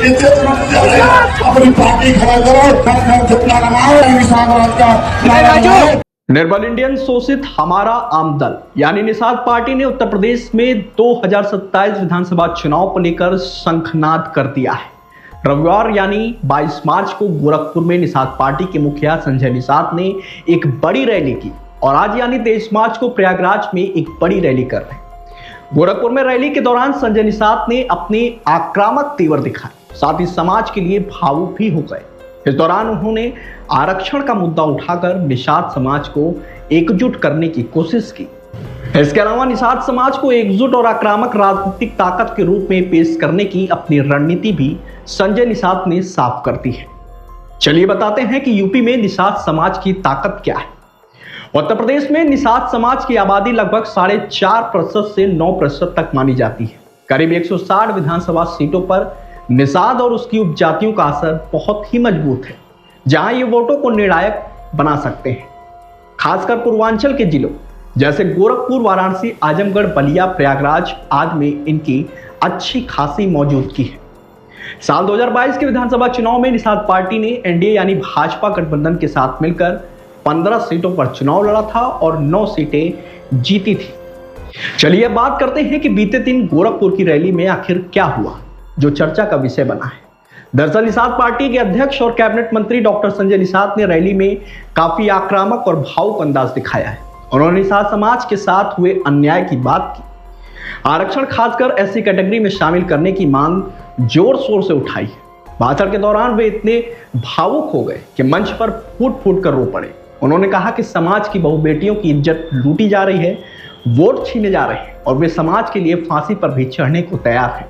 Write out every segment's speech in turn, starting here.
अपनी पार्टी खड़ा करो। निर्बल इंडियन शोषित हमारा आम दल यानी निषाद पार्टी ने उत्तर प्रदेश में 2027 विधानसभा चुनाव को लेकर शंखनाद कर दिया है। रविवार यानी 22 मार्च को गोरखपुर में निषाद पार्टी के मुखिया संजय निषाद ने एक बड़ी रैली की और आज यानी 23 मार्च को प्रयागराज में एक बड़ी रैली कर रहे हैं। गोरखपुर में रैली के दौरान संजय निषाद ने अपने आक्रामक तेवर दिखाए, साथ ही समाज के लिए भावुक भी हो गए। इस दौरान उन्होंने आरक्षण का मुद्दा उठाकर निषाद समाज को एकजुट करने की कोशिश की। इसके अलावा निषाद समाज को एकजुट और आक्रामक राजनीतिक ताकत के रूप में पेश करने की अपनी रणनीति भी संजय निषाद ने साफ कर दी है। चलिए बताते हैं कि यूपी में निषाद समाज की ताकत क्या है। उत्तर प्रदेश में निषाद समाज की आबादी लगभग 4.5% से 9% तक मानी जाती है। करीब 160 विधानसभा सीटों पर निषाद और उसकी उपजातियों का असर बहुत ही मजबूत है, जहां ये वोटों को निर्णायक बना सकते हैं। खासकर पूर्वांचल के जिलों जैसे गोरखपुर, वाराणसी, आजमगढ़, बलिया, प्रयागराज आदि में इनकी अच्छी खासी मौजूदगी है। साल 2022 के विधानसभा चुनाव में निषाद पार्टी ने एनडीए यानी भाजपा गठबंधन के साथ मिलकर 15 सीटों पर चुनाव लड़ा था और 9 सीटें जीती थी। चलिए अब बात करते हैं कि बीते दिन गोरखपुर की रैली में आखिर क्या हुआ, जो चर्चा का विषय बना है। दरअसल निषाद पार्टी के अध्यक्ष और कैबिनेट मंत्री डॉक्टर संजय निषाद ने रैली में काफी आक्रामक और भावुक अंदाज दिखाया है। उन्होंने निषाद समाज के साथ हुए अन्याय की बात की, आरक्षण खासकर एससी कैटेगरी में शामिल करने की मांग जोर शोर से उठाई है। भाषण के दौरान वे इतने भावुक हो गए कि मंच पर फूट फूट कर रो पड़े। उन्होंने कहा कि समाज की बहु बेटियों की इज्जत लूटी जा रही है, वोट छीने जा रहे हैं और वे समाज के लिए फांसी पर भी चढ़ने को तैयार हैं।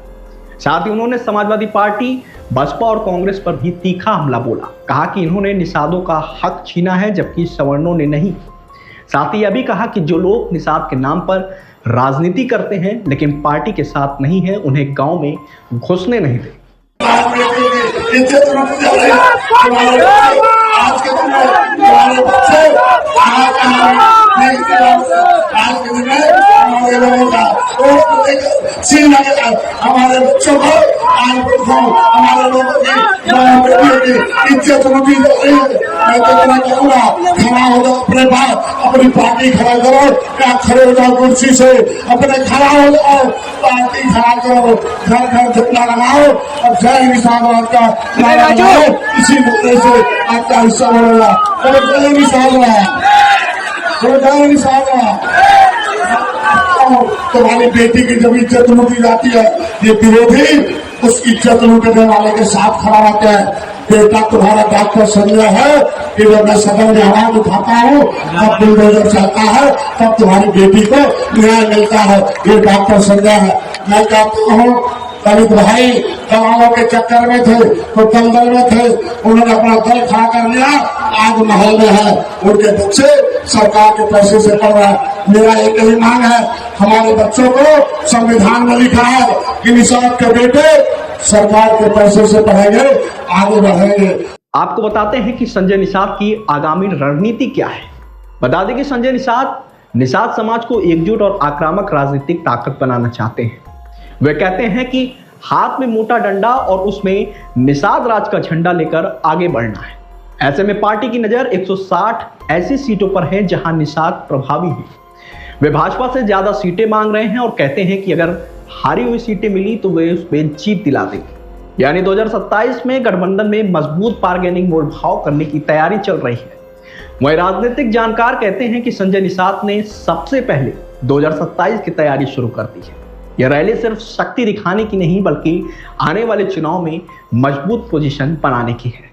साथ ही उन्होंने समाजवादी पार्टी, बसपा और कांग्रेस पर भी तीखा हमला बोला। कहा कि इन्होंने निषादों का हक छीना है जबकि सवर्णों ने नहीं। साथ ही यह भी कहा कि जो लोग निषाद के नाम पर राजनीति करते हैं लेकिन पार्टी के साथ नहीं है, उन्हें गांव में घुसने नहीं दें। आज के दिन हमारे बच्चे हमारे बच्चों को हमारे लोगों की इज्जत लूटी जा रही है। मैं तो कहूँगा खड़ा हो जाओ, अपने बात अपनी पार्टी खड़ा करो, या खड़े हो जाओ कुर्सी से, अपने खड़ा हो जाओ, पार्टी खड़ा करो, घर घर झंडा लगाओ और जय निषाद का नारा लगाओ। इसी मुद्दे से आपका हिस्सा बढ़ेगा। जय निषाद, जय निषाद। तुम्हारी बेटी की जब इज्जत लूटी जाती है, ये विरोधी उस इज्जत लूटने वाले के साथ खड़ा रहता है। बेटा तुम्हारा डॉक्टर संजय है कि जब मैं सदन में आवाज उठाता हूँ तब बुलडोजर चलता है, तब तुम्हारी बेटी को न्याय मिलता है। ये डॉक्टर संजय है। मैं कहता हूँ दलित भाई दवाओं के चक्कर में थे तो दलदल में थे, उन्होंने अपना दल खड़ा कर लिया, आज महल में है। उनके बच्चे सरकार के पैसे से पढ़ रहे हैं। मेरा एक ही मांग है, हमारे बच्चों को संविधान में लिखा है कि निषाद के बेटे सरकार के पैसे से पढ़ेंगे, आगे बढ़ेंगे। आपको बताते हैं कि संजय निषाद की आगामी रणनीति क्या है। बता दें कि संजय निषाद समाज को एकजुट और आक्रामक राजनीतिक ताकत बनाना चाहते हैं। वे कहते हैं कि हाथ में मोटा डंडा और उसमें निषाद राज का झंडा लेकर आगे बढ़ना है। ऐसे में पार्टी की नजर 160 ऐसी सीटों पर है जहां निषाद प्रभावी है। वे भाजपा से ज्यादा सीटें मांग रहे हैं और कहते हैं कि अगर हारी हुई सीटें मिली तो वे उसमें जीत दिला देंगे। यानी 2027 में गठबंधन में मजबूत बार्गेनिंग मोलभाव करने की तैयारी चल रही है। वहीं राजनीतिक जानकार कहते हैं कि संजय निषाद ने सबसे पहले 2027 की तैयारी शुरू कर दी है। यह रैली सिर्फ शक्ति दिखाने की नहीं बल्कि आने वाले चुनाव में मजबूत पोजीशन बनाने की है।